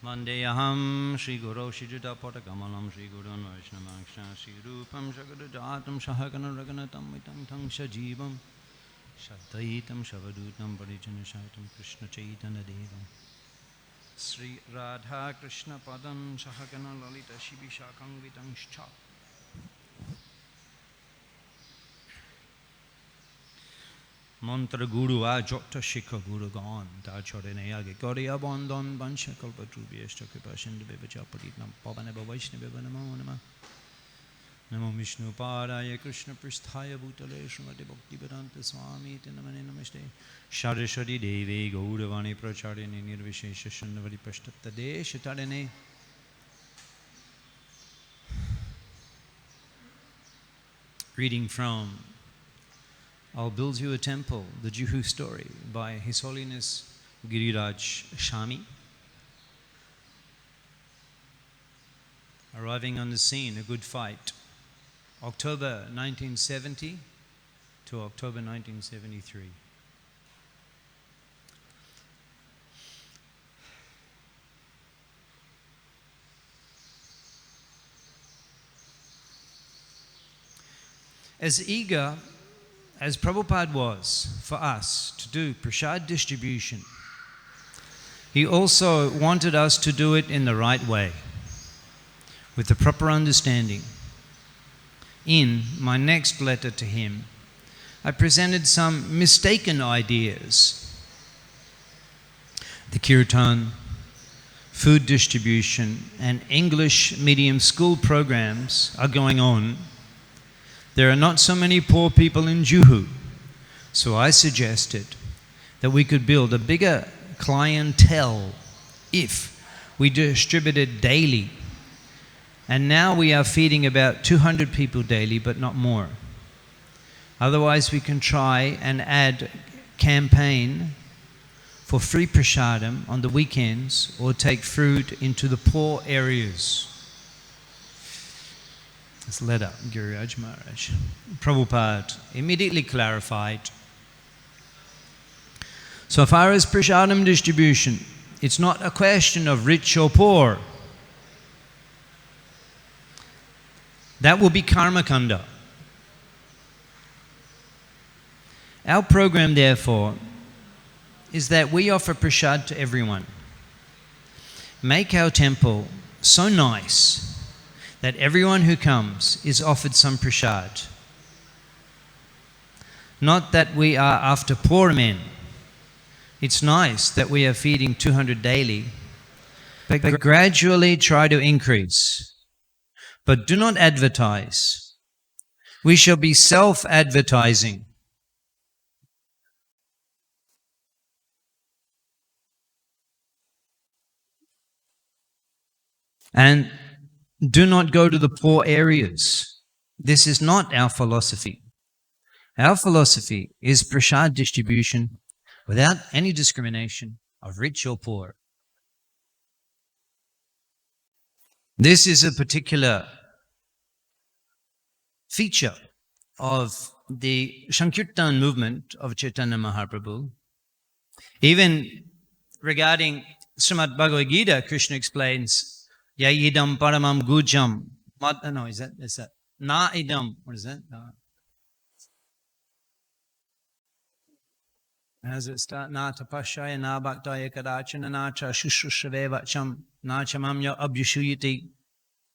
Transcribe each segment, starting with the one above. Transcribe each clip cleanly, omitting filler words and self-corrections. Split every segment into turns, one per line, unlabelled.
Vandeyaham Shri Guru Shri Juta Potakamanam Shri Guru Vaishnavaksha Shri Rupam Shagadu Jatam Shahagana Raganatam Vitam Tang Shajivam Shaddaitam Shavadutam Parijana Shaitam Krishna Chaitanya Devam Sri Radha Krishna Padam Shahagana Lalita Shivi Shakam Vitam Shcha Mantra Guru Ajota Shikha Guru Gan Tachorene Age Goriya Bandhan Bansha Kalpatrubi Eshtakipa Shindu Bevachapaditnam Pavaneba Vaishnava Namo Nama Namo Vishnu Padaya Krishna Pristhaya Bhutale Srimati Bhaktivedanta Swami Tinamane Namaste Shadashadi Devi Gauravani Pracharini Nirvishesha Shandavari Pashtattade Shatarene Reading from I'll Build You a Temple, the Juhu story by His Holiness Giriraj Shami. Arriving on the scene, a good fight. October 1970 to October 1973. As eager as Prabhupada was for us to do prasad distribution, he also wanted us to do it in the right way, with the proper understanding. In my next letter to him, I presented some mistaken ideas. The kirtan, food distribution, and English medium school programs are going on. There are not so many poor people in Juhu, so I suggested that we could build a bigger clientele if we distributed daily. And now we are feeding about 200 people daily, but not more. Otherwise, we can try and add campaign for free prasadam on the weekends or take food into the poor areas. This letter, Giriraj Maharaj. Prabhupada immediately clarified. So far as prasadam distribution, it's not a question of rich or poor. That will be karma kanda. Our program, therefore, is that we offer prasad to everyone. Make our temple so nice that everyone who comes is offered some prasad. Not that we are after poor men. It's nice that we are feeding 200 daily, but gradually try to increase. But do not advertise. We shall be self-advertising. And do not go to the poor areas. This is not our philosophy. Our philosophy is prasad distribution without any discrimination of rich or poor. This is a particular feature of the Sankirtan movement of Chaitanya Mahaprabhu. Even regarding Srimad Bhagavad Gita, Krishna explains, Ya idam paramam gujam. No, is that? Na idam. What is that? How does it start? Na tapashaya, na bhaktaya kadachana, na cha shushrushrave vacham, na chamamya abhyushuyati.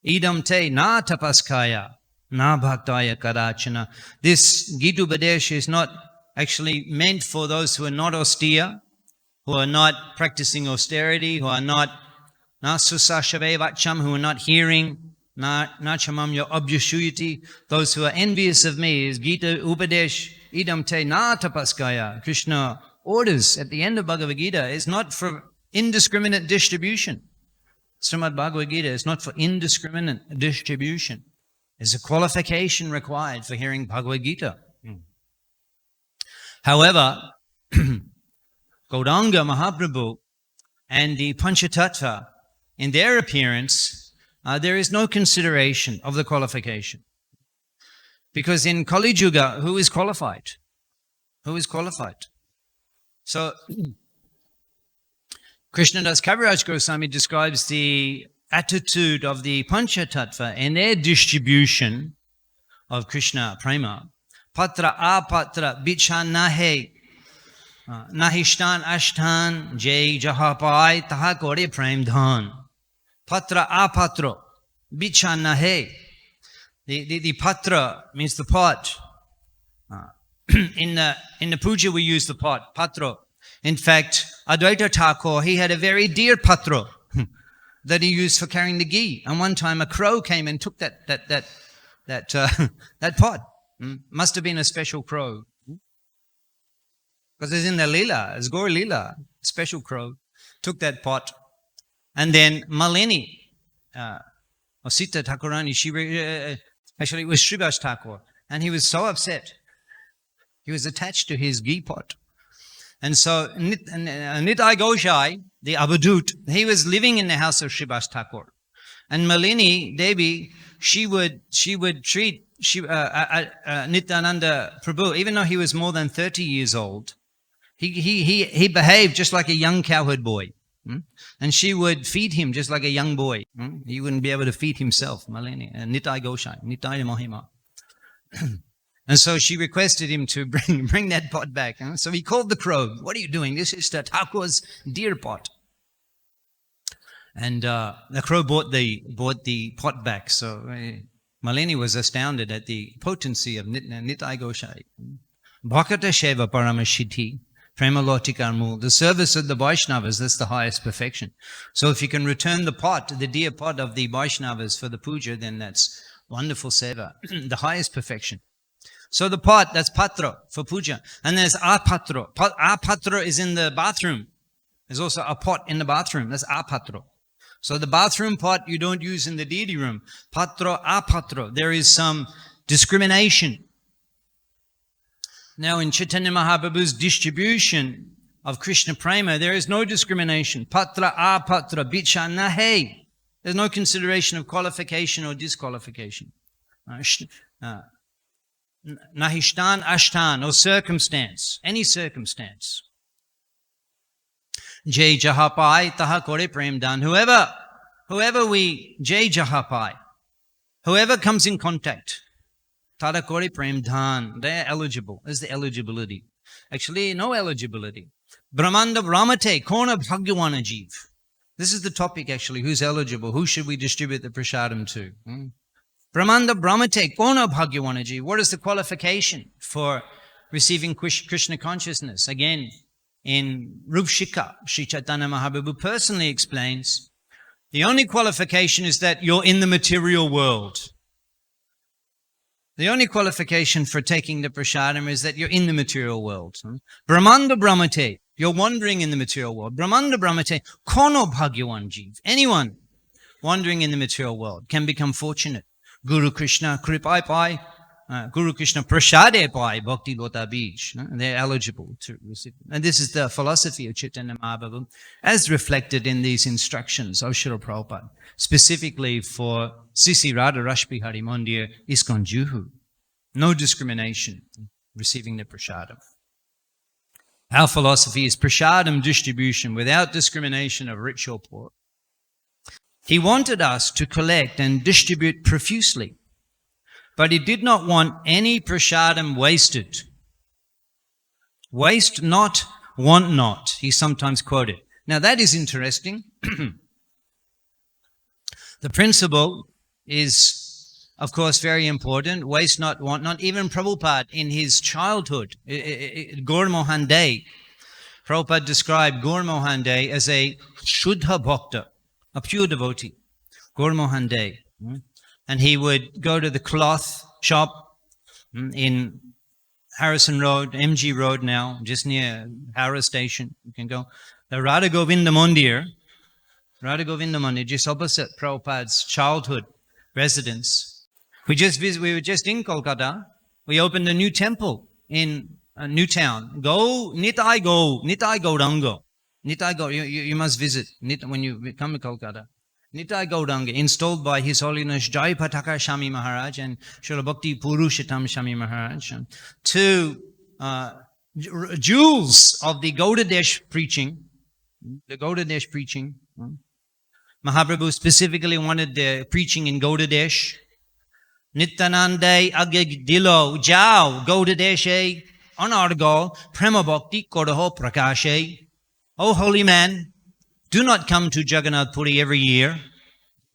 Idam te na tapaskaya, na bhaktaya kadachana. This Gita Upadesh is not actually meant for those who are not austere, who are not practicing austerity, who are not Na susashave vacham, who are not hearing, na chamamya abhyushuyati, those who are envious of me, is Gita Upadesh, idam te na tapaskaya. Krishna orders at the end of Bhagavad Gita is not for indiscriminate distribution. Srimad Bhagavad Gita is not for indiscriminate distribution. There's a qualification required for hearing Bhagavad Gita. However, Gauranga Mahaprabhu and the Panchatattva, in their appearance, there is no consideration of the qualification. Because in Kali Yuga, who is qualified? Who is qualified? So, Krishnadas Kaviraj Goswami describes the attitude of the Panchatattva and their distribution of Krishna prema. Patra apatra bicha nahe nahishtan ashtan jay jahapai taha kore prem dhan. Patra apatro bicha nahe. The patra means the pot. In the puja we use the pot, patro. In fact, Advaita Thakur, he had a very dear patro that he used for carrying the ghee. And one time a crow came and took that pot. Must have been a special crow. Because it's in the Leela, it's Gaur Leela, special crow. Took that pot. And then Malini, or Sita Thakurani, actually it was Srivas Thakur. And he was so upset. He was attached to his ghee pot. And so Nitai Goshai, the Abadut, he was living in the house of Srivas Thakur. And Malini Devi, she would treat Nityananda Prabhu, even though he was more than 30 years old, he behaved just like a young cowherd boy. And she would feed him just like a young boy. He wouldn't be able to feed himself, Malini. Nitai Goshai, Nitai Mahima. And so she requested him to bring that pot back. So he called the crow. What are you doing? This is the Thakur's deer pot. And the crow brought the pot back. So Malini was astounded at the potency of Nitai Goshai. Bhakata Sheva Paramashiti, Premalotikar Mul. The service of the Vaishnavas, that's the highest perfection. So if you can return the pot, the deer pot of the Vaishnavas for the puja, then that's wonderful seva, the highest perfection. So the pot, that's patra for puja. And there's apatro. Apatro is in the bathroom. There's also a pot in the bathroom. That's apatro. So the bathroom pot you don't use in the deity room. Patro, apatro. There is some discrimination. Now in Chaitanya Mahaprabhu's distribution of Krishna Prema, there is no discrimination. Patra, apatra, bicha, nahe. There's no consideration of qualification or disqualification. Nahishtan ashtan, or circumstance, any circumstance. Jai jahapai taha kore prem dan. Whoever we, Jai jahapai, whoever comes in contact, taha kore prem dan, they are eligible. There's the eligibility. Actually, no eligibility. Brahmanda brahmate, kona bhagavana jiv. This is the topic actually, who's eligible? Who should we distribute the prasadam to? Brahmanda brahmate, kona bhagavana jiv. What is the qualification for receiving Krishna consciousness? Again, in Rupshika, Sri Chaitanya Mahaprabhu personally explains, the only qualification is that you're in the material world. The only qualification for taking the prasadam is that you're in the material world. Brahmanda brahmate, you're wandering in the material world. Brahmanda brahmate, kono bhagyavan jiv. Anyone wandering in the material world can become fortunate. Guru Krishna kripai pai, Guru Krishna prasade pai, bhakti lota bij. They're eligible to receive. And this is the philosophy of Chaitanya Mahaprabhu as reflected in these instructions of Srila Prabhupada, specifically for Sisi Radha Rashbihari Mandir ISKCON Juhu. No discrimination in receiving the prasadam. Our philosophy is prasadam distribution without discrimination of rich or poor. He wanted us to collect and distribute profusely, but he did not want any prasadam wasted. Waste not, want not, he sometimes quoted. Now that is interesting. The principle is, of course, very important. Waste not, want not. Even Prabhupada in his childhood, Gaur Mohan Dey, Prabhupada described Gaur Mohan Dey as a Shuddha Bhakta, a pure devotee, Gaur Mohan Dey. And he would go to the cloth shop in Harrison Road, MG Road now, just near Hara Station. You can go. The Radha Govinda Mandir, just opposite Prabhupada's childhood residence. We were just in Kolkata. We opened a new temple in Newtown. Nitai Gauranga. Nitai Gaur, you must visit when you come to Kolkata. Nitai Gauranga, installed by His Holiness Jai Pataka Shami Maharaj and Srila Bhakti Purushotam Shami Maharaj. Two jewels of the Gaudadesh preaching, the Gaudadesh preaching. Mahaprabhu specifically wanted the preaching in Gaudadesh. Nityanande agig dilo jao Gaudadeshe anargo prema bhakti kodaho prakashe. O holy man, do not come to Jagannath Puri every year,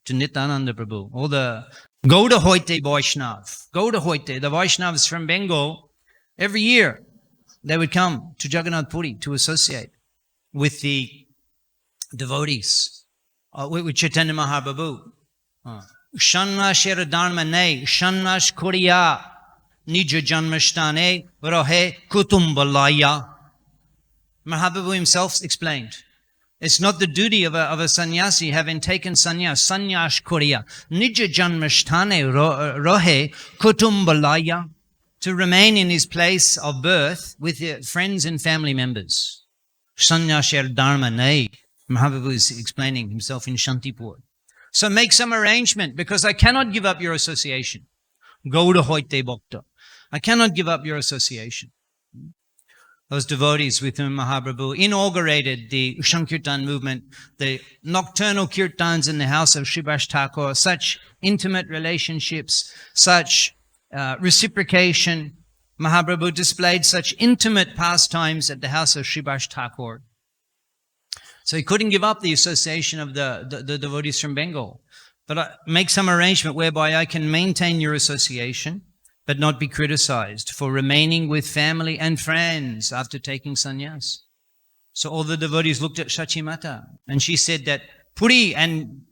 to Nityananda Prabhu, or the Gauda Hoite Vaishnav. Gauda Hoite, the Vaishnavas from Bengal, every year they would come to Jagannath Puri to associate with the devotees, with Chaitanya Mahaprabhu. Shannash Dharmane, Shannash Kuriya, Nija Janmashtane, Rohe Kutumbalaya. Mahaprabhu himself explained, it's not the duty of a sannyasi having taken sannyas, sannyas kuriya, nija janmasthane rohe kutumbalaya, to remain in his place of birth with friends and family members. Sannyasher dharma nay. Mahaprabhu is explaining himself in Shantipur. So make some arrangement, because I cannot give up your association. Gauda hoite bhakta. I cannot give up your association. Those devotees with whom Mahaprabhu inaugurated the Sankirtan movement, the nocturnal kirtans in the house of Srivas Thakur, such intimate relationships, such reciprocation. Mahaprabhu displayed such intimate pastimes at the house of Srivas Thakur. So he couldn't give up the association of the devotees from Bengal. But make some arrangement whereby I can maintain your association, but not be criticized for remaining with family and friends after taking sannyas. So all the devotees looked at Shachimata, and she said that Puri and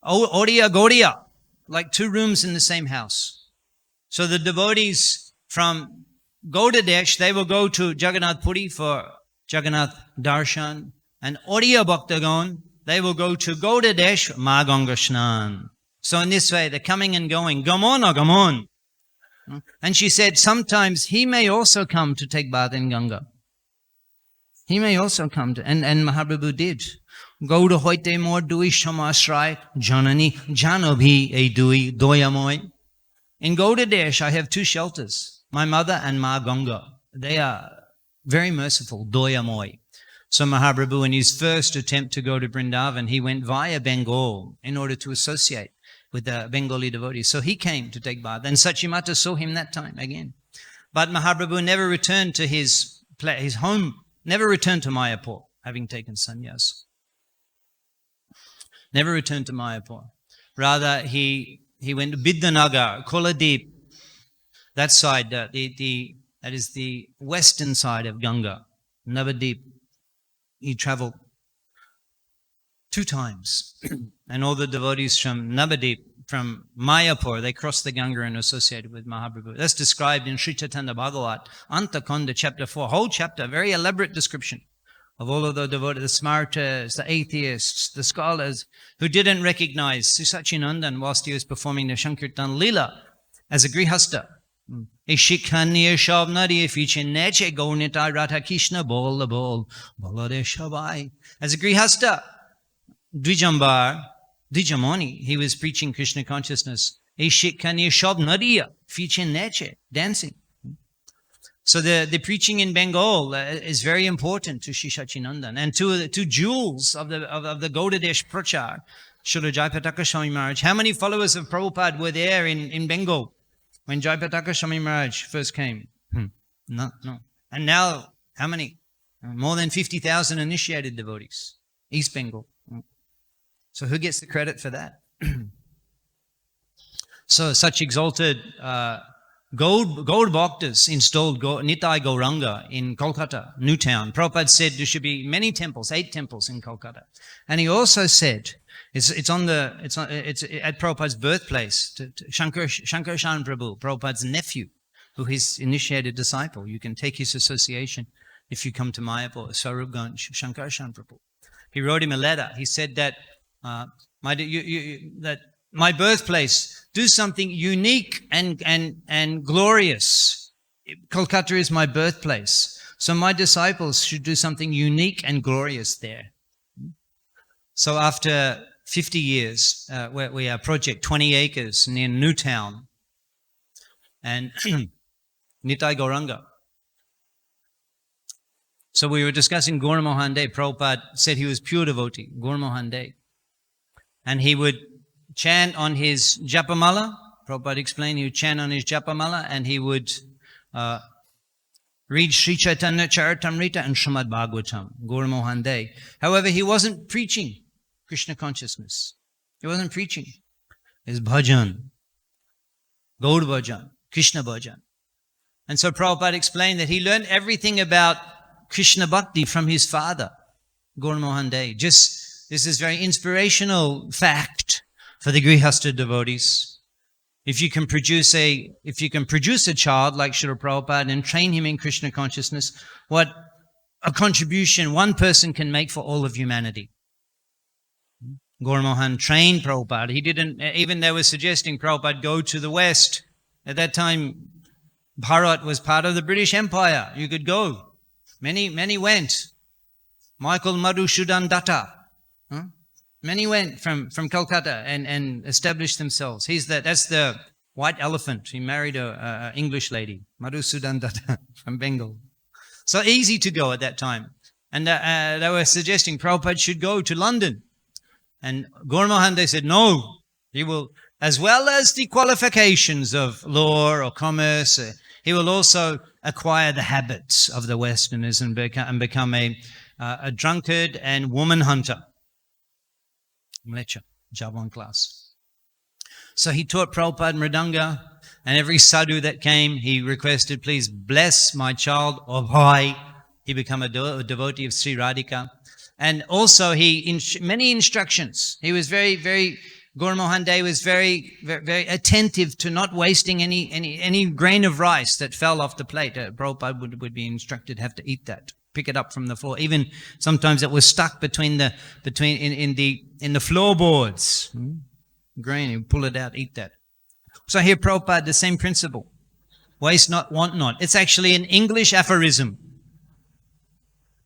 Oriya Gaudiya, like two rooms in the same house. So the devotees from Gaudadesh, they will go to Jagannath Puri for Jagannath Darshan, and Oriya Bhaktagon, they will go to Gaudadesh, Maganga Shnan. So in this way, they're coming and going, Gamon or Gamon. And she said, sometimes he may also come to take bath in Ganga. He may also come to, and Mahaprabhu did. Gauda hoite mor dui shamasrai, janani janobhi e dui doyamoy. In Gaudadesh, I have two shelters, my mother and Ma Ganga. They are very merciful, doyamoy. So Mahaprabhu, in his first attempt to go to Vrindavan, he went via Bengal in order to associate with the Bengali devotees. So he came to take bath. And Sachimata saw him that time again. But Mahaprabhu never returned to his home, never returned to Mayapur, having taken sannyas. Never returned to Mayapur. Rather, he went to Bidanagar, Koladeep, that side, that is the western side of Ganga, Navadip. He traveled 2 times. And all the devotees from Navadip, from Mayapur, they crossed the Ganga and associated with Mahaprabhu. That's described in Sri Chaitanya Bhagavat, Antakonda, chapter 4, whole chapter, very elaborate description of all of the devotees, the Smartas, the atheists, the scholars, who didn't recognize Sachinandan whilst he was performing the Sankirtan Lila as a Grihasta. Ishikhaniya Shabnari Fichin Neche Gaunita Radha Krishna Bol the Bol Bolade Shabai. As a Grihasta, Dvijamoni, he was preaching Krishna consciousness. Ishikhaniya Shabnariya Fichin Neche, dancing. So the preaching in Bengal is very important to Shri Sachinandan. And two jewels of the Gaudadesh Prachar, Srila Jayapataka Swami Maharaj. How many followers of Prabhupada were there in Bengal when Jayapataka Swami Maharaj first came? No. And now, how many? More than 50,000 initiated devotees. East Bengal. So who gets the credit for that? So such exalted gold bhaktas installed Nitai Gauranga in Kolkata, Newtown. Prabhupada said there should be many temples, 8 temples in Kolkata. And he also said, it's at Prabhupada's birthplace, Shankar Shan Prabhu, Prabhupada's nephew, who is initiated disciple. You can take his association if you come to Mayapur, Sarupganj, Shankar Shan Prabhu. He wrote him a letter. He said that my birthplace, do something unique and glorious. Kolkata is my birthplace. So my disciples should do something unique and glorious there. So after 50 years, we are project 20 acres near Newtown. And Nitai Gauranga So we were discussing Gurmohan De. Prabhupada said he was pure devotee, Gurmohan De. And he would chant on his japamala. Prabhupada explained he would chant on his japamala and he would read Sri Chaitanya Charitamrita and Srimad Bhagavatam, Gurmohan De. However, he wasn't preaching Krishna consciousness. He wasn't preaching. His bhajan, Gaur bhajan, Krishna bhajan. And so Prabhupada explained that he learned everything about Krishna bhakti from his father, Gurmohan De. This is very inspirational fact for the Grihastha devotees. If you can produce a child like Srila Prabhupada and train him in Krishna consciousness, what a contribution one person can make for all of humanity. Gurmohan trained Prabhupada. He didn't, even they were suggesting Prabhupada go to the West. At that time, Bharat was part of the British Empire. You could go. Many went. Michael Madhusudan Datta. Many went from Calcutta and established themselves. That's the white elephant. He married a English lady, Madhusudan Datta from Bengal. So easy to go at that time. And they were suggesting Prabhupada should go to London. And Gurmohan De said, no, he will, as well as the qualifications of law or commerce, he will also acquire the habits of the Westerners and become a drunkard and woman hunter. Mlecha, Javan class. So he taught Prabhupada Mridanga, and every sadhu that came, he requested, please bless my child of Hare. He became a devotee of Sri Radhika. And also many instructions. He was Gurmohan De was very attentive to not wasting any grain of rice that fell off the plate. Prabhupada would be instructed, have to eat that, pick it up from the floor. Even sometimes it was stuck in the floorboards. Grain, you pull it out, eat that. So here Prabhupada, the same principle. Waste not, want not. It's actually an English aphorism.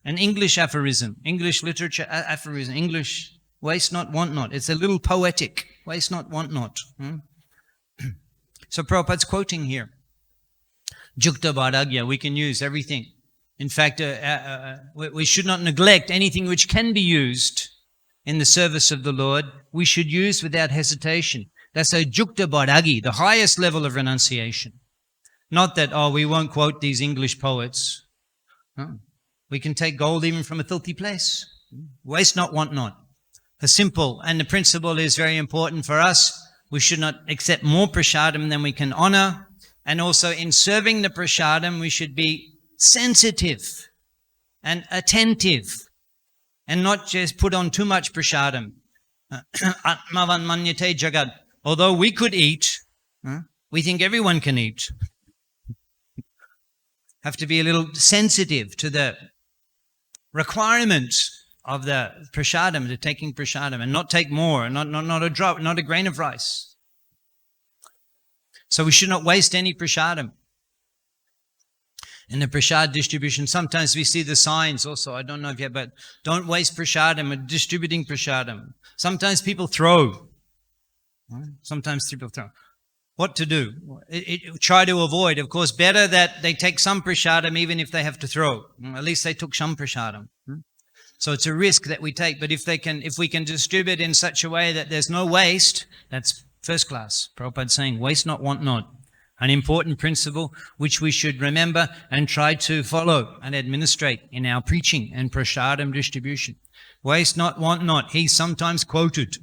An English aphorism, English literature aphorism, English, waste not, want not. It's a little poetic, waste not, want not. So Prabhupada's quoting here. Jukta Vairagya, we can use everything. In fact, we should not neglect anything which can be used in the service of the Lord. We should use without hesitation. That's a Jukta Vairagya, the highest level of renunciation. Not that, we won't quote these English poets. No. We can take gold even from a filthy place. Waste not, want not. A simple, and the principle is very important for us. We should not accept more prasadam than we can honor. And also in serving the prasadam, we should be sensitive and attentive and not just put on too much prasadam. Atmavan manyate jagad. Although we could eat, we think everyone can eat. Have to be a little sensitive to the requirements of the prasadam, to taking prasadam, and not take more, not a drop, not a grain of rice. So we should not waste any prasadam. In the prasad distribution, sometimes we see the signs also, I don't know if you have, but don't waste prasadam or distributing prasadam. Sometimes people throw. What to do? Try to avoid. Of course, better that they take some prasadam even if they have to throw. At least they took some prasadam. So it's a risk that we take. But if we can distribute in such a way that there's no waste, that's first class. Prabhupada saying, waste not, want not. An important principle which we should remember and try to follow and administrate in our preaching and prasadam distribution. Waste not, want not. He's sometimes quoted.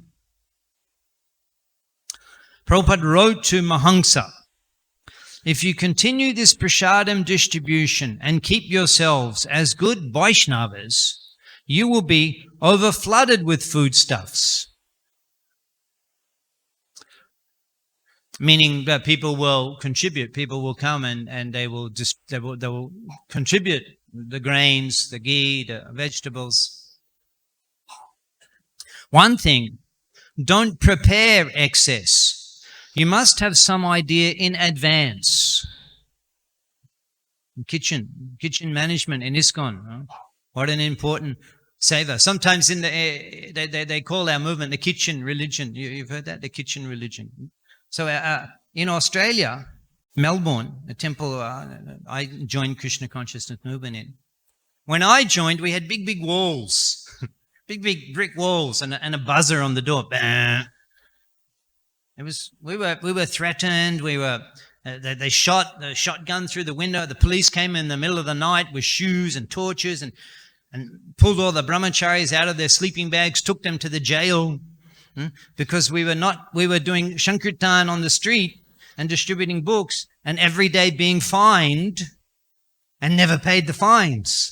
Prabhupada wrote to Mahamsa, if you continue this prasadam distribution and keep yourselves as good Vaishnavas, you will be overflooded with foodstuffs. Meaning that people will contribute, people will come and they will contribute the grains, the ghee, the vegetables. One thing, don't prepare excess. You must have some idea in advance. Kitchen management in ISKCON. What an important seva. Sometimes they call our movement the kitchen religion. You've heard that? The kitchen religion. So in Australia, Melbourne, a temple I joined Krishna consciousness movement in. When I joined, we had big walls, big brick walls, and a buzzer on the door. Bah. It was we were threatened. They shot the shotgun through the window. The police came in the middle of the night with shoes and torches and pulled all the brahmacharis out of their sleeping bags, took them to the jail, because we were doing Shankirtan on the street and distributing books, and every day being fined and never paid the fines.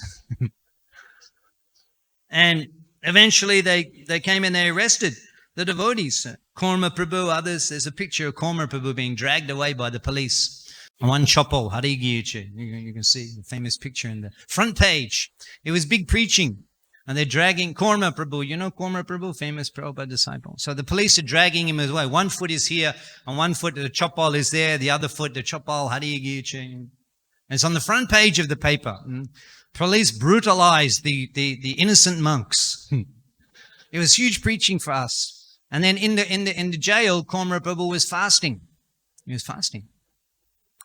And eventually they came and they arrested the devotees. Korma Prabhu, others. There's a picture of Korma Prabhu being dragged away by the police. One chopol, Hare. You can see the famous picture in the front page. It was big preaching. And they're dragging Korma Prabhu. You know Korma Prabhu, famous Prabhupada disciple. So the police are dragging him away. One foot is here, and one foot the chopol is there. The other foot, the chopol, Hare. It's on the front page of the paper. Police brutalized the innocent monks. It was huge preaching for us. And then in the jail, Korma Prabhu was fasting. He was fasting.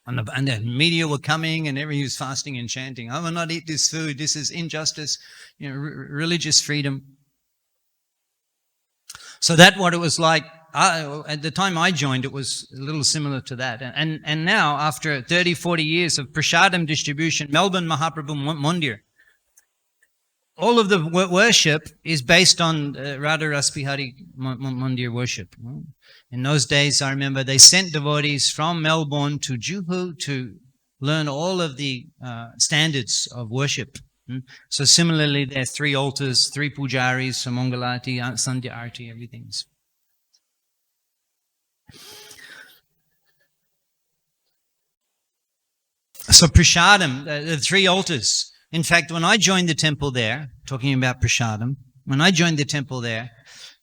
And the media were coming, and he was fasting and chanting, "I will not eat this food. This is injustice, religious freedom." So that's what it was like. At the time I joined, it was a little similar to that. And now, after 30, 40 years of prasadam distribution, Melbourne Mahaprabhu Mandir, all of the worship is based on Radha Raspihari Mandir worship. In those days, I remember they sent devotees from Melbourne to Juhu to learn all of the standards of worship. So similarly, there are 3 altars, 3 pujaris, Mangalati, Sandhya Arti, everything. So prasadam, the 3 altars. In fact, when I joined the temple there, talking about prasadam, when I joined the temple there,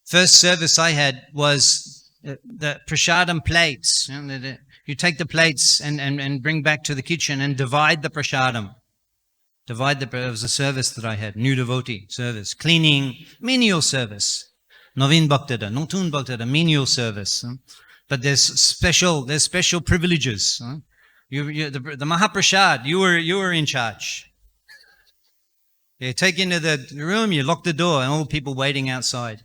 first service I had was the prasadam plates. You take the plates and bring back to the kitchen and divide the prasadam. It was a service that I had, new devotee service, cleaning, menial service. Novin Bhaktada, Notun Bhaktada, menial service. But there's special privileges. The Mahaprasad, you were in charge. You take into the room, you lock the door, and all people waiting outside.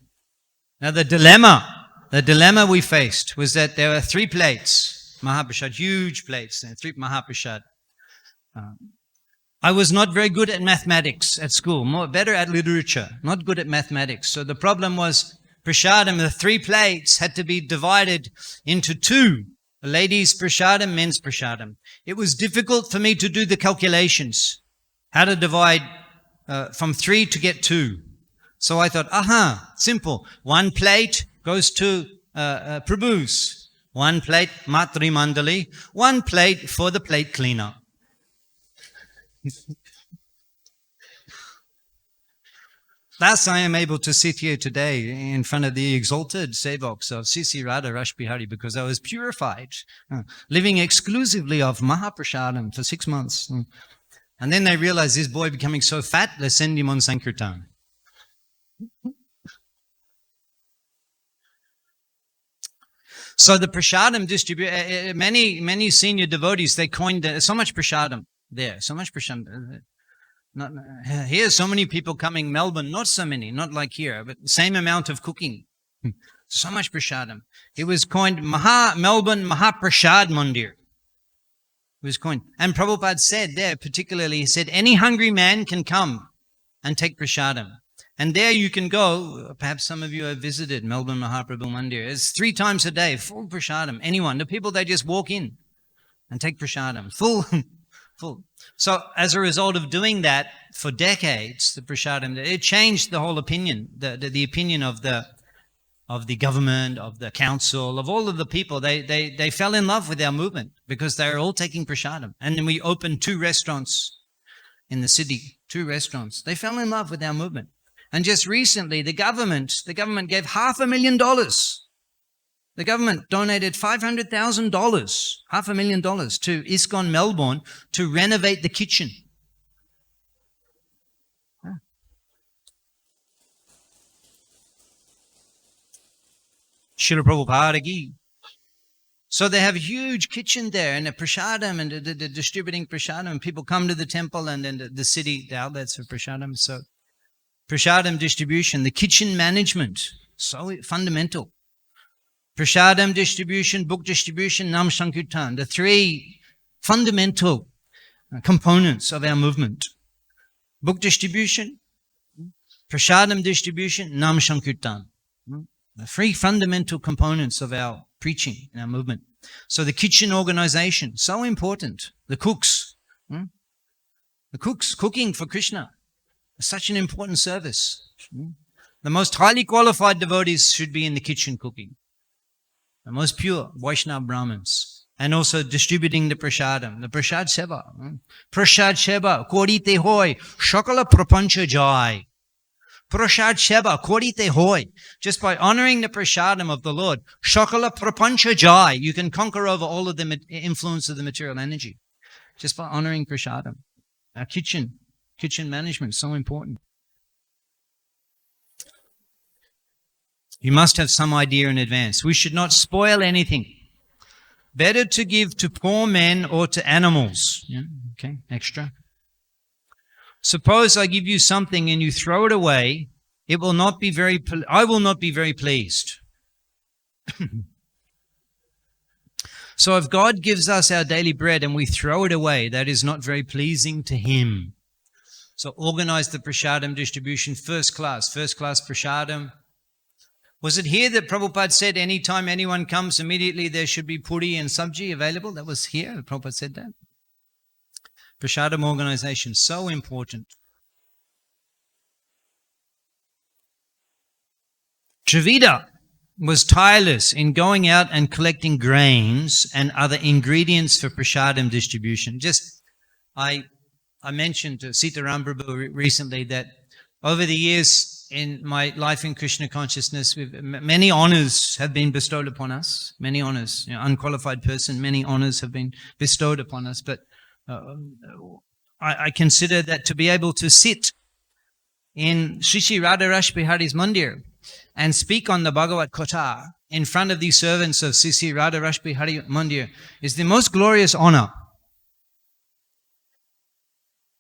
Now the dilemma we faced was that there were 3 plates, Mahaprasad, huge plates, and 3 Mahaprasad. I was not very good at mathematics at school, better at literature, not good at mathematics. So the problem was prasadam, the 3 plates had to be divided into 2. Ladies' prasadam, men's prasadam. It was difficult for me to do the calculations, how to divide from 3 to get 2. So I thought, simple. 1 plate goes to Prabhu's. 1 plate, Matri Mandali. 1 plate for the plate cleaner. Thus I am able to sit here today in front of the exalted sevoks of Sisi Radha Rashbihari, because I was purified, living exclusively of Mahaprasadam for 6 months. And then they realized this boy becoming so fat, they send him on Sankirtan. So the prasadam distribution, many senior devotees, they coined so much prasadam there, so much prasadam. Here, so many people coming. Melbourne, not so many, not like here, but the same amount of cooking. So much prasadam. It was coined Melbourne Mahaprasad Mandir. It was coined. And Prabhupada said there, particularly, he said, any hungry man can come and take prasadam. And there you can go. Perhaps some of you have visited Melbourne Mahaprabhu Mandir. It's 3 times a day, full prasadam. Anyone, the people, they just walk in and take prasadam. Full. So as a result of doing that for decades, the prasadam, it changed the whole opinion, the opinion of the government, of the council, of all of the people. They fell in love with our movement because they were all taking prasadam. And then we opened 2 restaurants in the city, 2 restaurants. They fell in love with our movement. And just recently, the government gave $500,000. The government donated $500,000, $500,000 to ISKCON Melbourne to renovate the kitchen. Srila Prabhupada ki. So they have a huge kitchen there and a prasadam and the distributing prasadam. People come to the temple and then the city, the outlets of prasadam. So prasadam distribution, the kitchen management, so fundamental. Prasadam distribution, book distribution, Nam Sankirtan, the three fundamental components of our movement. Book distribution, prasadam distribution, Nam Sankirtan. The three fundamental components of our preaching and our movement. So the kitchen organization, so important. The cooks. The cooks cooking for Krishna. Such an important service. The most highly qualified devotees should be in the kitchen cooking. The most pure Vaishnava Brahmins. And also distributing the prasadam, the prasad seva. Prasad seva, korite hoy, shakala prapancha jai. Prasad seva, korite hoy. Just by honoring the prasadam of the Lord, shakala prapancha jai, you can conquer over all of the influence of the material energy. Just by honoring prasadam. Our kitchen management is so important. You must have some idea in advance. We should not spoil anything. Better to give to poor men or to animals. Yeah, okay, extra. Suppose I give you something and you throw it away, I will not be very pleased. So if God gives us our daily bread and we throw it away, that is not very pleasing to Him. So organize the prasadam distribution first class prasadam. Was it here that Prabhupada said anytime anyone comes, immediately there should be puri and sabji available? That was here, Prabhupada said that. Prasadam organization, so important. Dravida was tireless in going out and collecting grains and other ingredients for prasadam distribution. I mentioned to Sitaram Prabhu recently that over the years in my life in Krishna consciousness, many honors have been bestowed upon us. Many honors, unqualified person, many honors have been bestowed upon us. But I consider that to be able to sit in Sri Sri Radharash Bihari's mandir and speak on the Bhagavat Kotha in front of these servants of Sri Sri Radharash Bihari mandir is the most glorious honor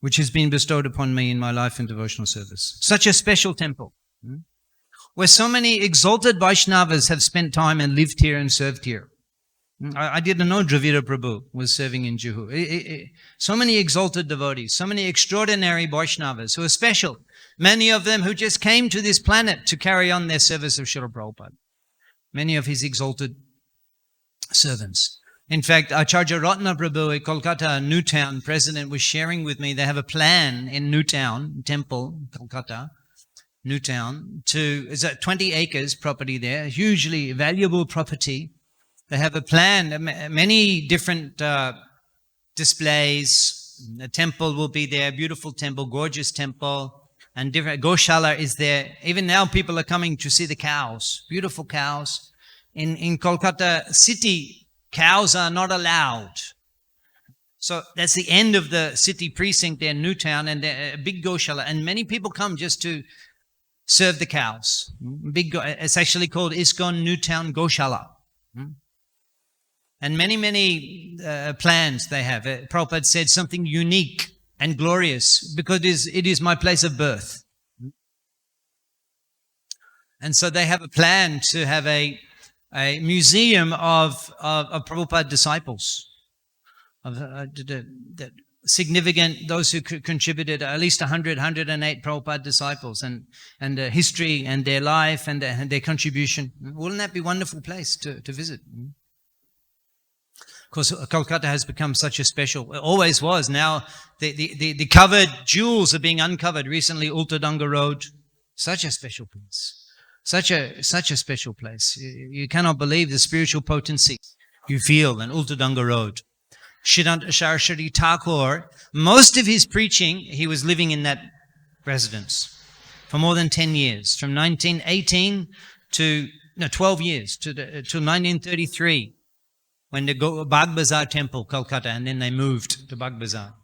which has been bestowed upon me in my life in devotional service. Such a special temple, where so many exalted Vaishnavas have spent time and lived here and served here. I didn't know Dravida Prabhu was serving in Juhu. So many exalted devotees, so many extraordinary Vaishnavas who are special. Many of them who just came to this planet to carry on their service of Srila Prabhupada. Many of his exalted servants. In fact, Acharya Ratna Prabhu at Kolkata, Newtown president, was sharing with me, they have a plan in Newtown Temple, Kolkata, Newtown, is that 20 acres property there, hugely valuable property. They have a plan, many different displays. The temple will be there, beautiful temple, gorgeous temple, and different. Goshala is there. Even now people are coming to see the cows, beautiful cows. In Kolkata city, cows are not allowed. So that's the end of the city precinct there in Newtown, and a big Goshala. And many people come just to serve the cows. It's actually called ISKCON Newtown Goshala. And many plans they have. Prabhupada said something unique and glorious because it is my place of birth. And so they have a plan to have a museum of Prabhupada disciples, of significant, those who contributed, at least 108 Prabhupada disciples, and the history and their life and their contribution. Wouldn't that be a wonderful place to visit? Of course, Kolkata has become such a special, it always was. Now the covered jewels are being uncovered. Recently, Ultadanga Road, such a special place. Such a special place. You cannot believe the spiritual potency you feel in Ultadanga Road. Sridhar Saraswati Thakur, most of his preaching, he was living in that residence for more than 10 years, from 1918 to 12 years to 1933, when they go Bagh Bazar Temple, Calcutta, and then they moved to Bagh Bazar.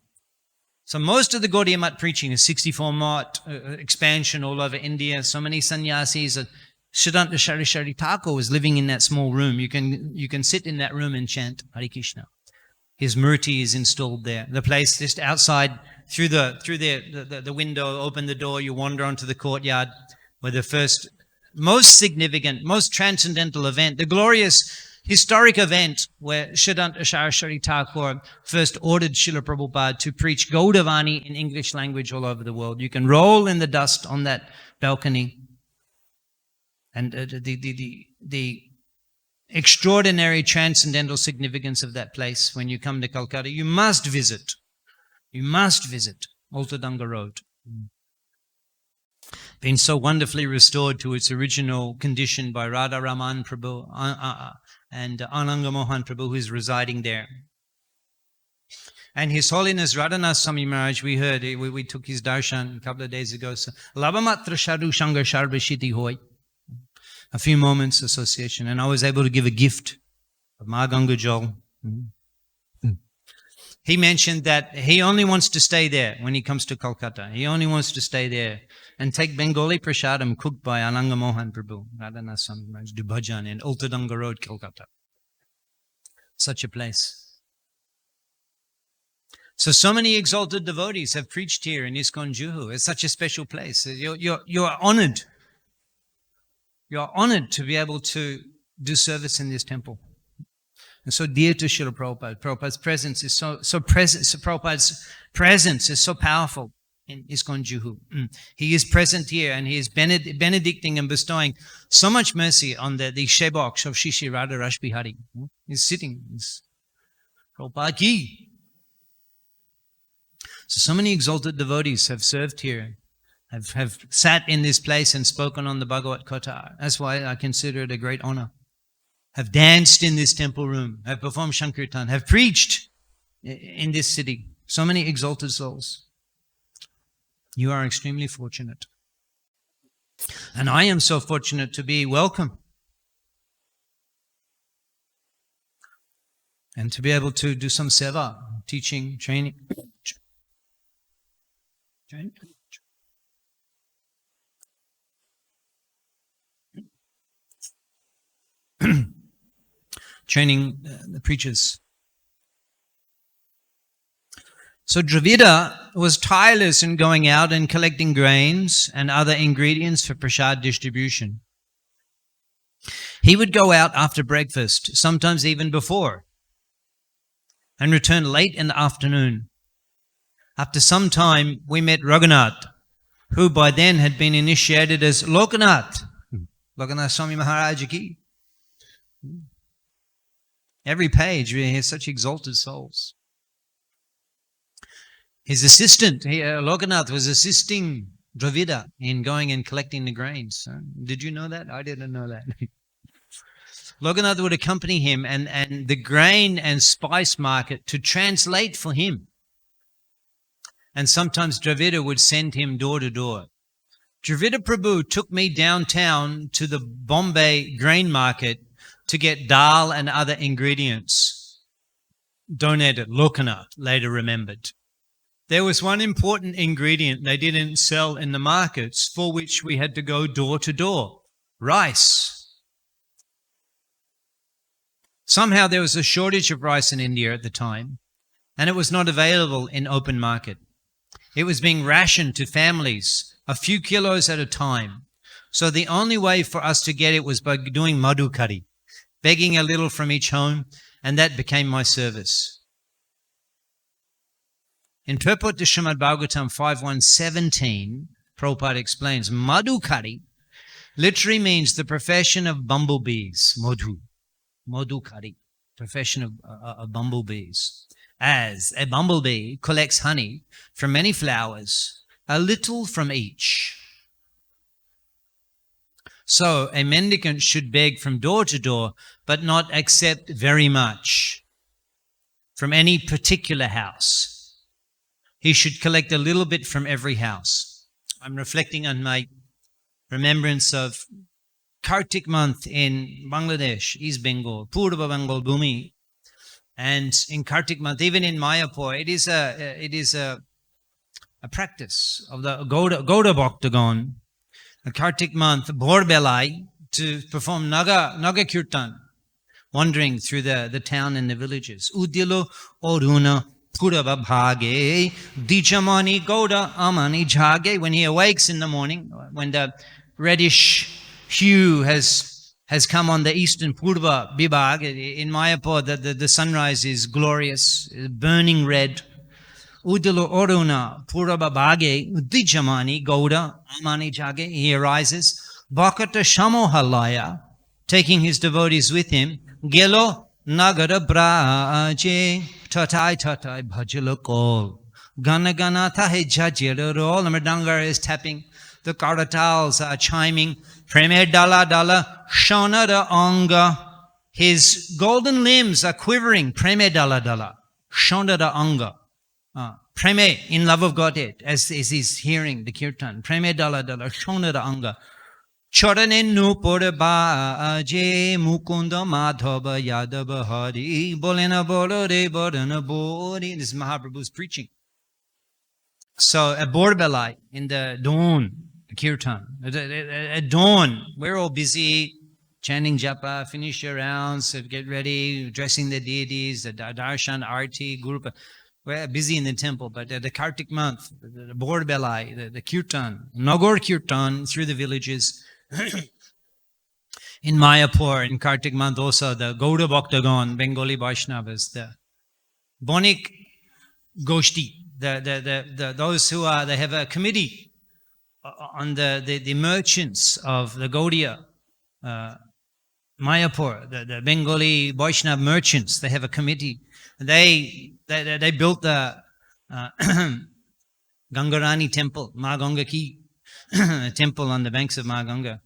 So most of the Gaudiya Math preaching is 64 Math expansion all over India. So many sannyasis are Siddhanta Saraswati Thakur was living in that small room. You can sit in that room and chant Hare Krishna. His murti is installed there. The place just outside, through the window, open the door, you wander onto the courtyard, where the first, most significant, most transcendental event, the glorious historic event where Siddhanta Saraswati Thakur first ordered Srila Prabhupada to preach Gaudavani in English language all over the world. You can roll in the dust on that balcony. And the extraordinary transcendental significance of that place when you come to Calcutta, you must visit. You must visit Altadanga Road. Been so wonderfully restored to its original condition by Radha Raman Prabhu and Ananga Mohan Prabhu, who is residing there. And His Holiness Radhanath Swami Maharaj, we heard, we took his darshan a couple of days ago. So, Labamatra Shadu Shanga Sharvashiti Hoy. A few moments association. And I was able to give a gift of Ma Ganga Jal. He mentioned that he only wants to stay there when he comes to Calcutta. He only wants to stay there and take Bengali prasadam cooked by Ananga Mohan Prabhu, Radhanath Swami Maharaj, do bhajan in Altadanga Road, Calcutta. Such a place. So many exalted devotees have preached here in ISKCON Juhu. It's such a special place. You're honored. You're honored to be able to do service in this temple. And so dear to Srila Prabhupada. Prabhupada's presence is Prabhupada's presence is so powerful in ISKCON Juhu. He is present here and he is benedicting and bestowing so much mercy on the Sheboks of Shri Radha Rashbihari. He's sitting. Prabhupada ki. So many exalted devotees have served here, have sat in this place and spoken on the Bhagavat Kotha. That's why I consider it a great honor. Have danced in this temple room, have performed Shankirtan, have preached in this city. So many exalted souls. You are extremely fortunate. And I am so fortunate to be welcome. And to be able to do some seva, teaching, training. Training the preachers. So Dravida was tireless in going out and collecting grains and other ingredients for prasad distribution. He would go out after breakfast, sometimes even before, and return late in the afternoon. After some time, we met Raghunath, who by then had been initiated as Lokanath. Lokanath Swami Maharaj ki. Every page, we hear such exalted souls. His assistant, Lokanath, was assisting Dravida in going and collecting the grains. Did you know that? I didn't know that. Lokanath would accompany him and the grain and spice market to translate for him. And sometimes Dravida would send him door to door. Dravida Prabhu took me downtown to the Bombay grain market to get dal and other ingredients donated. Lokanath later remembered. There was one important ingredient they didn't sell in the markets for which we had to go door to door. Rice. Somehow there was a shortage of rice in India at the time, and it was not available in open market. It was being rationed to families, a few kilos at a time. So the only way for us to get it was by doing madhukari, begging a little from each home, and that became my service. In purport to Srimad Bhagavatam 5.1.17, Prabhupada explains, madhukari literally means the profession of bumblebees, madhu. Madhukari, profession of bumblebees. As a bumblebee collects honey from many flowers, a little from each. So a mendicant should beg from door to door, but not accept very much from any particular house. He should collect a little bit from every house. I'm reflecting on my remembrance of Kartik month in Bangladesh, East Bengal, Purva Bengal Bhumi. And in Kartik month, even in Mayapur, it is a practice of the Gauda Bhaktagon. The Kartik month, Bhor Belai, to perform Naga Kirtan, wandering through the town and the villages. Udilo Oruna Purava Bhage, Dijamani Goda Amani Jhage. When he awakes in the morning, when the reddish hue has come on the eastern Purva Vibhag, in Mayapur, the sunrise is glorious, burning red. Udilo Oruna Purava Bhage, Dijamani Goda Amani Jhage. He arises. Bhakata Shamohalaya, taking his devotees with him. Gelo Nagara Braje, Tatai Bhajala Kol. Gana Gana Tahe Jajirol. The Mridanga is tapping. The karatals are chiming. Preme Dala Dala Shonada Anga. His golden limbs are quivering. Preme Dala Dala Shonada Anga. Preme, in love of Godhead, as he's hearing the kirtan. Preme Dala Dala Shonada Anga. Chorane Nupur Baje Mukunda Madhava Yadava Hari Bolena Bolore Bodana Bori. This is Mahaprabhu's preaching. So at Borbelai, in the dawn, the kirtan, at dawn, we're all busy chanting japa, finish your rounds, get ready, dressing the deities, the darshan, arti, guru. We're busy in the temple, but at the Kartik month, the Borbelai, the kirtan, Nagor kirtan through the villages. In Mayapur, in Kartik month also, the Gauda Bhaktagon, Bengali Vaishnavas, the Bonik Goshti, those who are, they have a committee on the merchants of the Gaudiya, Mayapur, the Bengali Vaishnav merchants, they have a committee. They built the Gangarani temple, Ma Ganga Ki temple on the banks of Ma Ganga.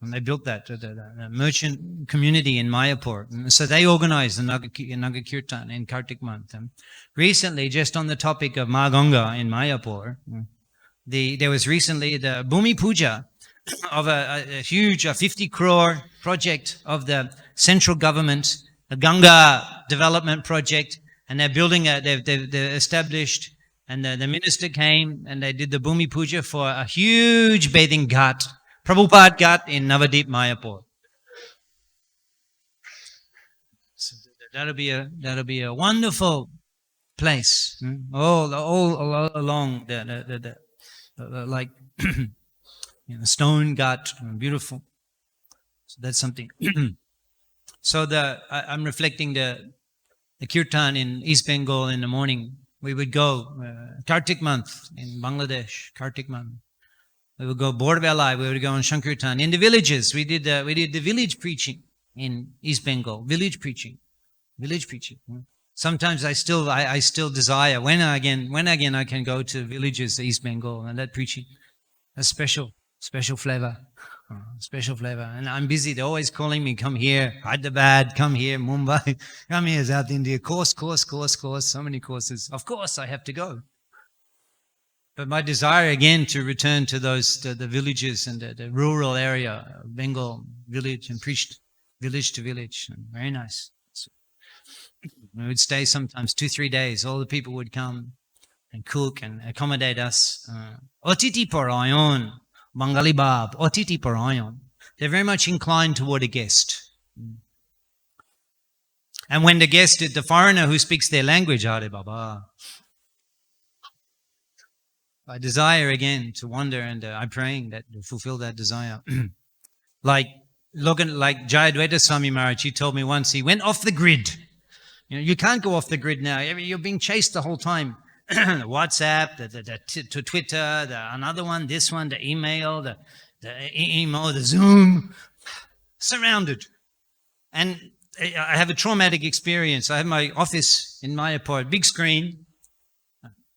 And they built that, the merchant community in Mayapur. And so they organized the Naga Kirtan in Kartik month. And recently, just on the topic of Ma Ganga in Mayapur, there was recently the Bhumi Puja of a huge 50 crore project of the central government, a Ganga development project, and they're building they've established, and the minister came and they did the Bhumi Puja for a huge bathing ghat, Prabhupada Ghat in Navadip, Mayapur. So that'll be a wonderful place. All along the like stone ghat, beautiful. So that's something. So I'm reflecting the kirtan in East Bengal in the morning. We would go Kartik month in Bangladesh, Kartik month. We would go Borbelai, we would go on Shankirtan. In the villages, we did the village preaching in East Bengal. Village preaching. Sometimes I still desire when again I can go to villages East Bengal and that preaching, a special flavor. Special flavor. And I'm busy. They're always calling me, come here, Hyderabad, come here, Mumbai, come here, South India, course. So many courses. Of course, I have to go. But my desire again to return to the villages and the rural area, Bengal village, and preached village to village. Very nice. So we would stay sometimes 2-3 days. All the people would come and cook and accommodate us. Otiti Parayon. Bengali Bab, Otiti Parayon. They're very much inclined toward a guest. And when the guest is the foreigner who speaks their language, Hare Baba. I desire again to wander, and I'm praying that to fulfill that desire. like Jayadvaita Swami Maharaj, he told me once, he went off the grid. You can't go off the grid now. You're being chased the whole time. WhatsApp, the Twitter, another one, this one, the email, the email, the Zoom, surrounded. And I have a traumatic experience. I have my office in Mayapur, big screen,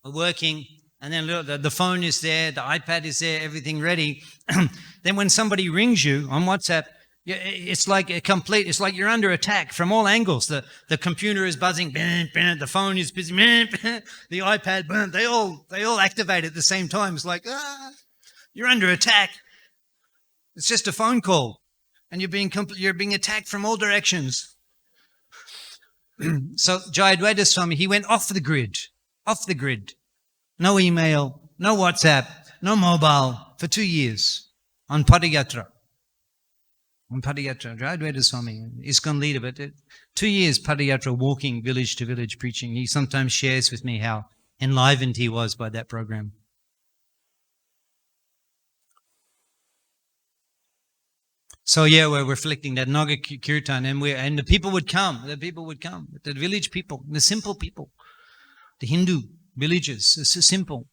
working, and then the phone is there, the iPad is there, everything ready. Then when somebody rings you on WhatsApp, it's like it's like you're under attack from all angles. The computer is buzzing, the phone is busy, the iPad, they all activate at the same time. It's like, you're under attack. It's just a phone call, and you're being attacked from all directions. So Jayadvaita Swami, he went off the grid. No email, no WhatsApp, no mobile for 2 years on Padayatra. on Padayatra, Radhveda Swami, ISKCON leader, but 2 years Padayatra walking village to village preaching. He sometimes shares with me how enlivened he was by that program. So yeah, we're reflecting that Naga Kirtan, and the people would come. The village people, the simple people, the Hindu villages. It's simple.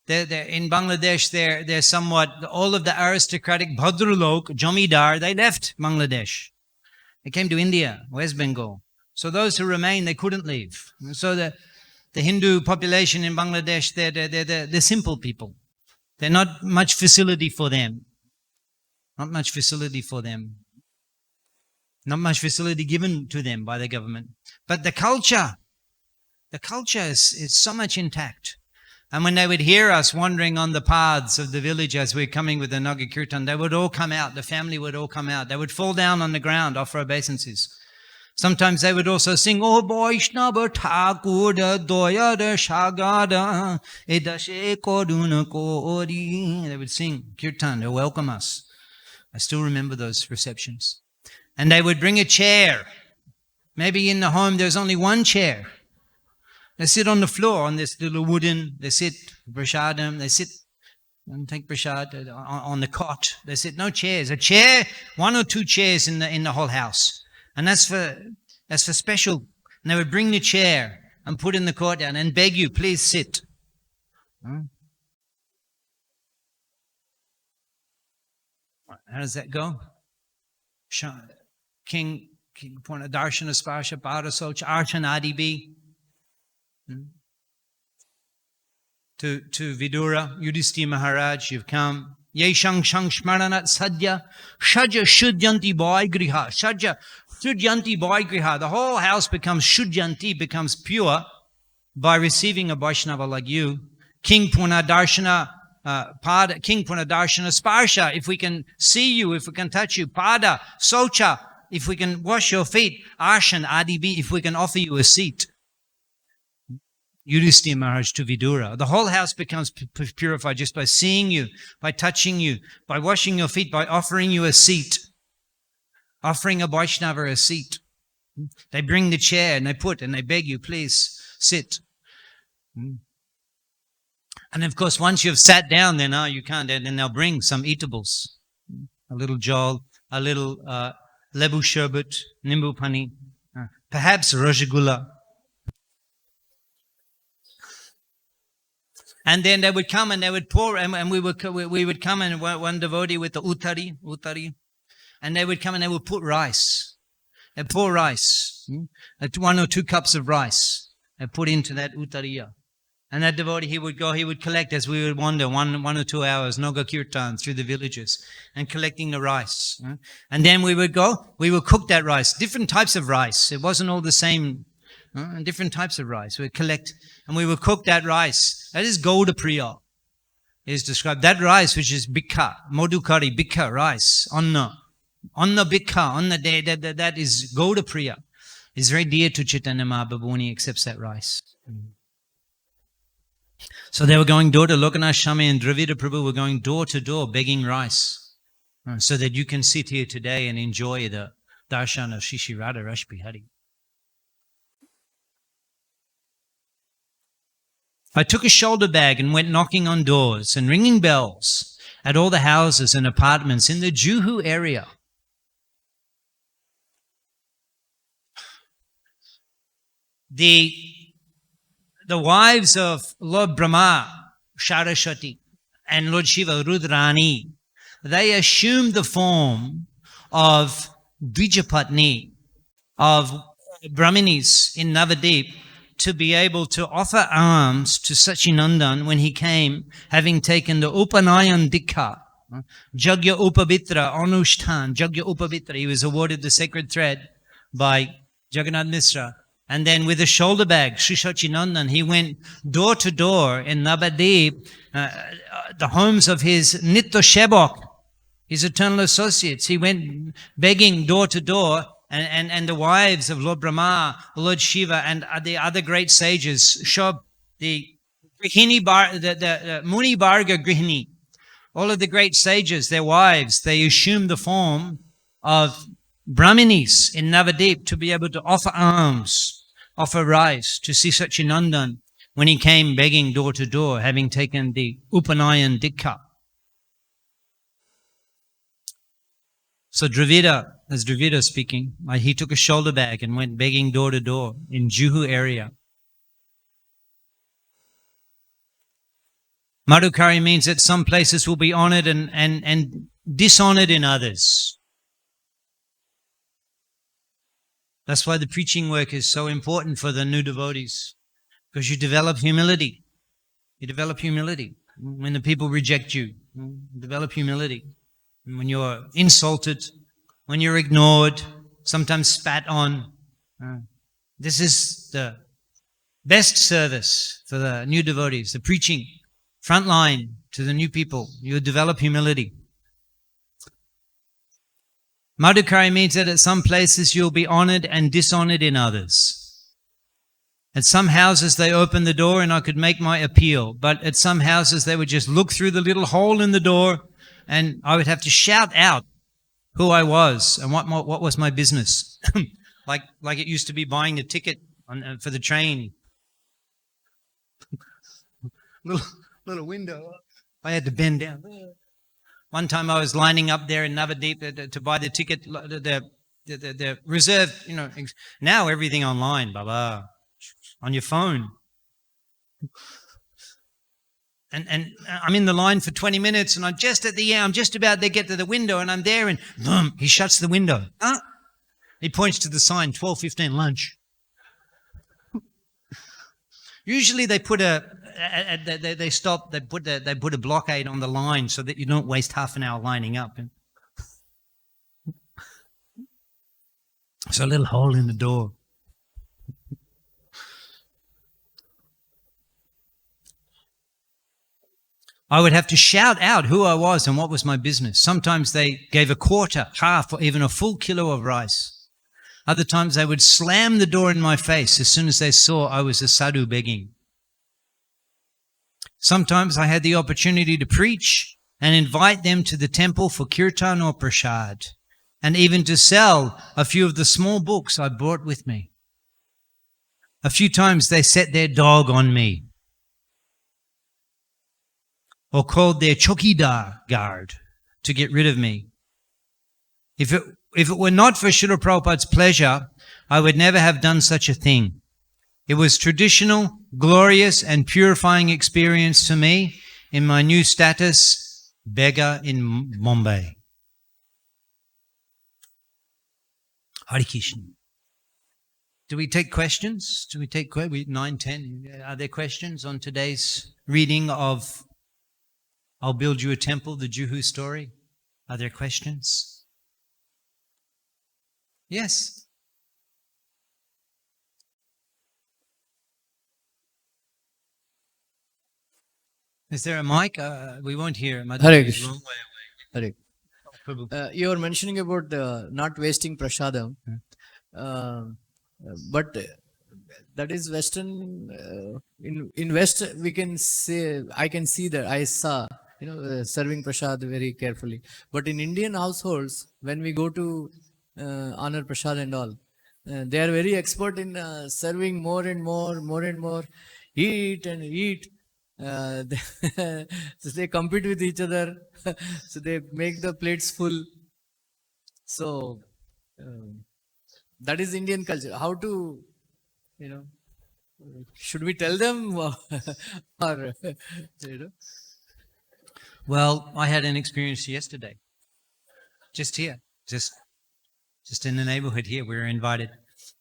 They're in Bangladesh. They're somewhat all of the aristocratic Bhadralok, Jamidar. They left Bangladesh. They came to India, West Bengal. So those who remained, they couldn't leave. So the Hindu population in Bangladesh, they're simple people. There's not much facility for them. Not much facility for them. Not much facility given to them by the government. But the culture is so much intact. And when they would hear us wandering on the paths of the village as we're coming with the Naga Kirtan, they would all come out. The family would all come out. They would fall down on the ground, offer obeisances. Sometimes they would also sing, "O Vaishnava Thakur Doya Shagada Edashe Koduna Kori." They would sing Kirtan. They welcome us. I still remember those receptions. And they would bring a chair. Maybe in the home there's only one chair. They sit on the floor on this little wooden, they sit, prashadam, they sit and take prashad on the cot. They sit, no chairs. A chair, 1 or 2 chairs in the whole house. And that's for special. And they would bring the chair and put in the court down and beg you, please sit. How does that go? King Purna Darshan Sparsha Parasoch Archanadibi to Vidura, Yudhishthira Maharaj, you've come. Yeshang Shang Shmaranat Sadhya Shaja Shudyanti Bhaigriha. Shaja Shudyanti Bhaigriha. The whole house becomes Shudyanti, becomes pure by receiving a Vaishnava like you. King Purna Darshana Pada, King Purna Darshana Sparsha, if we can see you, if we can touch you. Pada, Socha, if we can wash your feet. Arshan, Adibi, if we can offer you a seat. Yudhishthira Maharaj to Vidura. The whole house becomes purified just by seeing you, by touching you, by washing your feet, by offering you a seat. Offering a Vaishnava a seat. They bring the chair and they beg you, please sit. And of course, once you've sat down, then you can't. Then they'll bring some eatables, a little jol, a little lebu sherbet, nimbu pani, perhaps rasgulla. And then they would come and they would pour, and we would come, and one devotee with the utari, and they would come and they would put rice. They pour rice, 1 or 2 cups of rice. They put into that utariya. And that devotee, he would collect as we would wander 1 or 2 hours, Naga Kirtan, through the villages and collecting the rice. And then we would cook that rice, different types of rice. It wasn't all the same, different types of rice. We'd collect and we would cook that rice. That is Gauda Priya. It is described. That rice, which is bikha, modukari, bikha rice, anna bikha, anna day, that is Gauda Priya. It's very dear to Chaitanya Mahaprabhu when he accepts that rice. So they were going door to Lokanath Swami and Dravida Prabhu were going door to door begging rice so that you can sit here today and enjoy the darshan of Shri Shri Radha Rashbihari. I took a shoulder bag and went knocking on doors and ringing bells at all the houses and apartments in the Juhu area. The wives of Lord Brahma, Saraswati, and Lord Shiva, Rudrani, they assumed the form of Dvijapatni, of Brahminis in Navadip, to be able to offer alms to Sachinandan when he came, having taken the Upanayan Dikha, Jagya Upavitra, Anushtan, Jagya Upavitra. He was awarded the sacred thread by Jagannath Misra. And then with a shoulder bag, Sri Sachinandan, he went door to door in Navadip, the homes of his Nitya Shebok, his eternal associates. He went begging door to door, and the wives of Lord Brahma, Lord Shiva, and the other great sages, Shob, the Grihini the Muni Bharga Grihini, all of the great sages, their wives, they assumed the form of Brahminis in Navadip to be able to offer alms, offer rice to Sisachinandan when he came begging door to door, having taken the Upanayan Dikha. So Dravida, as Dravida speaking, he took a shoulder bag and went begging door to door in Juhu area. Madhukari means that some places will be honored and dishonored in others. That's why the preaching work is so important for the new devotees, because you develop humility. You develop humility. When the people reject you, develop humility. When you're insulted, when you're ignored, sometimes spat on. This is the best service for the new devotees, the preaching, front line to the new people. You develop humility. Madhukari means that at some places you'll be honored and dishonored in others. At some houses they open the door and I could make my appeal, but at some houses they would just look through the little hole in the door and I would have to shout out who I was and what was my business. like it used to be buying a ticket for the train. little window. I had to bend down. One time I was lining up there in Navadip to buy the ticket, the reserved, now everything online, Baba, on your phone. And I'm in the line for 20 minutes and I'm just about to get to the window and I'm there and boom, he shuts the window. He points to the sign, 12:15 lunch. Usually they put they put a blockade on the line so that you don't waste half an hour lining up. It's a little hole in the door. I would have to shout out who I was and what was my business. Sometimes they gave a quarter, half, or even a full kilo of rice. Other times they would slam the door in my face as soon as they saw I was a sadhu begging. Sometimes I had the opportunity to preach and invite them to the temple for kirtan or prasad, and even to sell a few of the small books I brought with me. A few times they set their dog on me, or called their chokidar guard to get rid of me. If it were not for Srila Prabhupada's pleasure, I would never have done such a thing. It was traditional, glorious and purifying experience to me in my new status, beggar in Mumbai. Hare Krishna. Do we take questions? 9, 10. Are there questions on today's reading of I'll Build You a Temple, the Juhu story? Are there questions? Yes. Is there a mic? We won't hear.
Hare Krishna. Hare. You were mentioning about not wasting prasadam, but that is Western. In West, we can say I can see that I saw serving prasad very carefully. But in Indian households, when we go to honor prasad and all, they are very expert in serving more and more. Eat and eat. So they compete with each other. So they make the plates full. So that is Indian culture. How to, should we tell them or
Well, I had an experience yesterday. Just here, just in the neighborhood here, we were invited,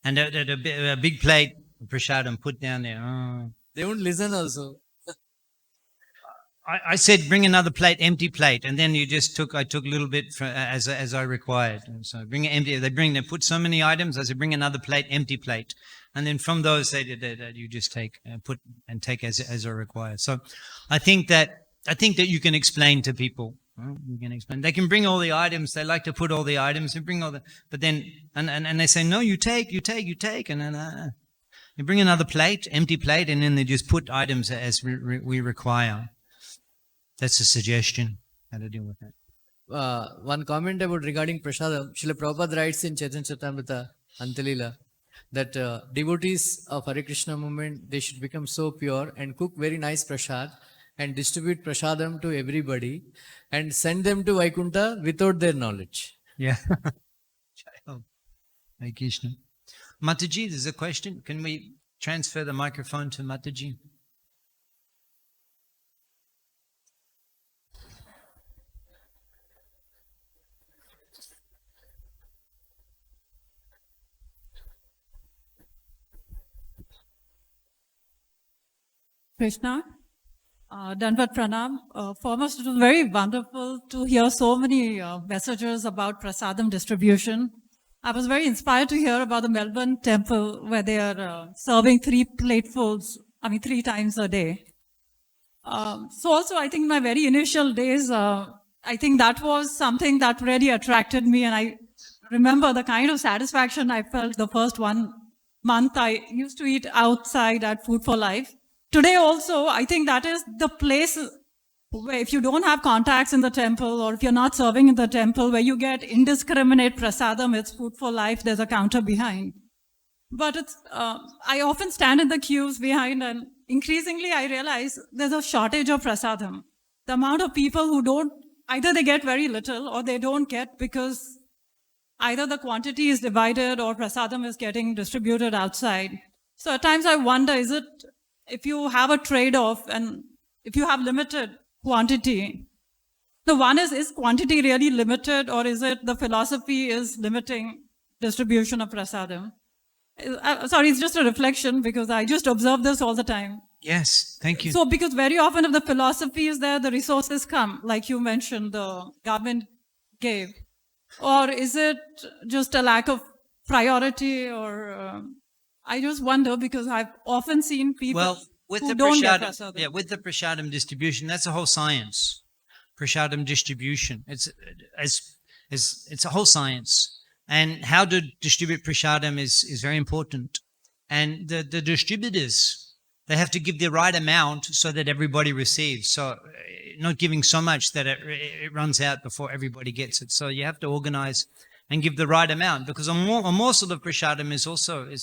and a big plate of prasadam put down there. Oh.
They won't listen also.
I said, bring another plate, empty plate, and then I took a little bit as I required. So bring it empty. They put so many items. I said, bring another plate, empty plate, and then from those you just take as I require. So I think that you can explain to people. You can explain. They can bring all the items. They like to put all the items and bring all but then and they say, no, you take, and then you bring another plate, empty plate, and then they just put items as we require. That's a suggestion how to deal with that.
one comment about regarding prasadam. Srila Prabhupada writes in Chaitanya Charitamrita Antalila that devotees of Hare Krishna movement, they should become so pure and cook very nice prasad and distribute prasadam to everybody and send them to Vaikuntha without their knowledge.
Yeah. Hare Krishna. Mataji, there's a question. Can we transfer the microphone to Mataji?
Krishna, Danvat Pranam. Foremost, it was very wonderful to hear so many messages about prasadam distribution. I was very inspired to hear about the Melbourne temple where they are serving 3 platefuls, 3 times a day. So also, I think in my very initial days, I think that was something that really attracted me. And I remember the kind of satisfaction I felt the first 1 month I used to eat outside at Food for Life. Today also, I think that is the place where if you don't have contacts in the temple or if you're not serving in the temple, where you get indiscriminate prasadam, it's Food for Life, there's a counter behind. But it's, I often stand in the queues behind and increasingly I realize there's a shortage of prasadam. The amount of people who don't, either they get very little or they don't get because either the quantity is divided or prasadam is getting distributed outside. So at times I wonder, is it, if you have a trade-off and if you have limited quantity, the one is quantity really limited or is it the philosophy is limiting distribution of prasadam? Sorry, it's just a reflection because I just observe this all the time.
Yes, thank you.
So because very often if the philosophy is there, the resources come, like you mentioned, the government gave. Or is it just a lack of priority or... I just wonder because I've often seen people who don't get prasadam.
Yeah, with the prasadam distribution, that's a whole science. Prasadam distribution, it's a whole science. And how to distribute prasadam is very important. And the distributors, they have to give the right amount so that everybody receives. So not giving so much that it runs out before everybody gets it. So you have to organize and give the right amount because a morsel of prasadam is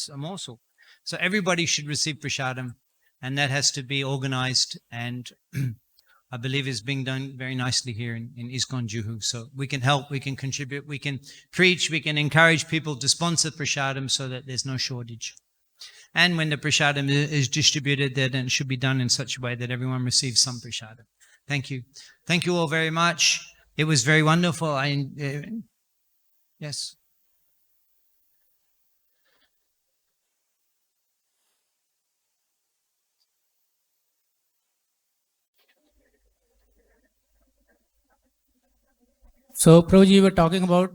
a morsel. So everybody should receive prasadam and that has to be organized and I believe is being done very nicely here in ISKCON Juhu. So we can help, we can contribute, we can preach, we can encourage people to sponsor prasadam so that there's no shortage. And when the prasadam is distributed, then it should be done in such a way that everyone receives some prasadam. Thank you. Thank you all very much. It was very wonderful. Yes.
So, Prabhuji, you were talking about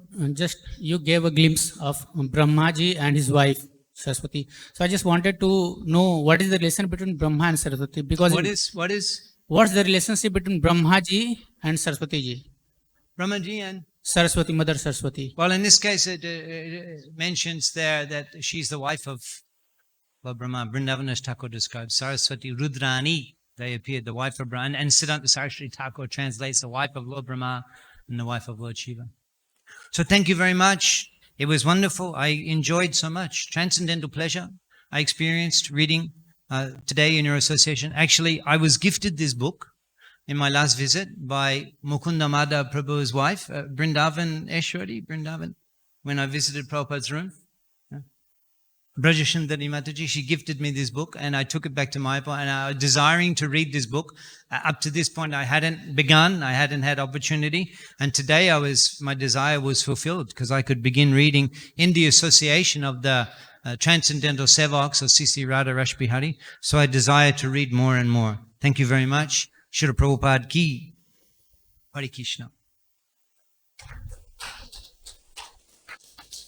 you gave a glimpse of Brahmaji and his wife, Saraswati. So, I just wanted to know what is the relation between Brahma and Saraswati? Because what's the relationship between Brahmaji and Saraswati ji?
Brahmaji and
Saraswati, Mother Saraswati.
Well, in this case, it mentions there that she's the wife of Brahma. Vrindavan Thakur describes Saraswati Rudrani. They appeared, the wife of Brahma. And Siddhanta Saraswati Thakur translates the wife of Lord Brahma and the wife of Lord Shiva. So thank you very much. It was wonderful. I enjoyed so much. Transcendental pleasure I experienced reading today in your association. Actually, I was gifted this book in my last visit by Mukunda Madhav Prabhu's wife, Vrindavan Eshwari, when I visited Prabhupada's room. Brajasundari Mataji, she gifted me this book and I took it back to Mayapur and I was desiring to read this book. Up to this point, I hadn't begun, I hadn't had opportunity. And today my desire was fulfilled because I could begin reading in the association of the Transcendental Sevaks of C.C. Radha Rashbihari. So I desire to read more and more. Thank you very much. Srila Prabhupada ki. Hare Krishna.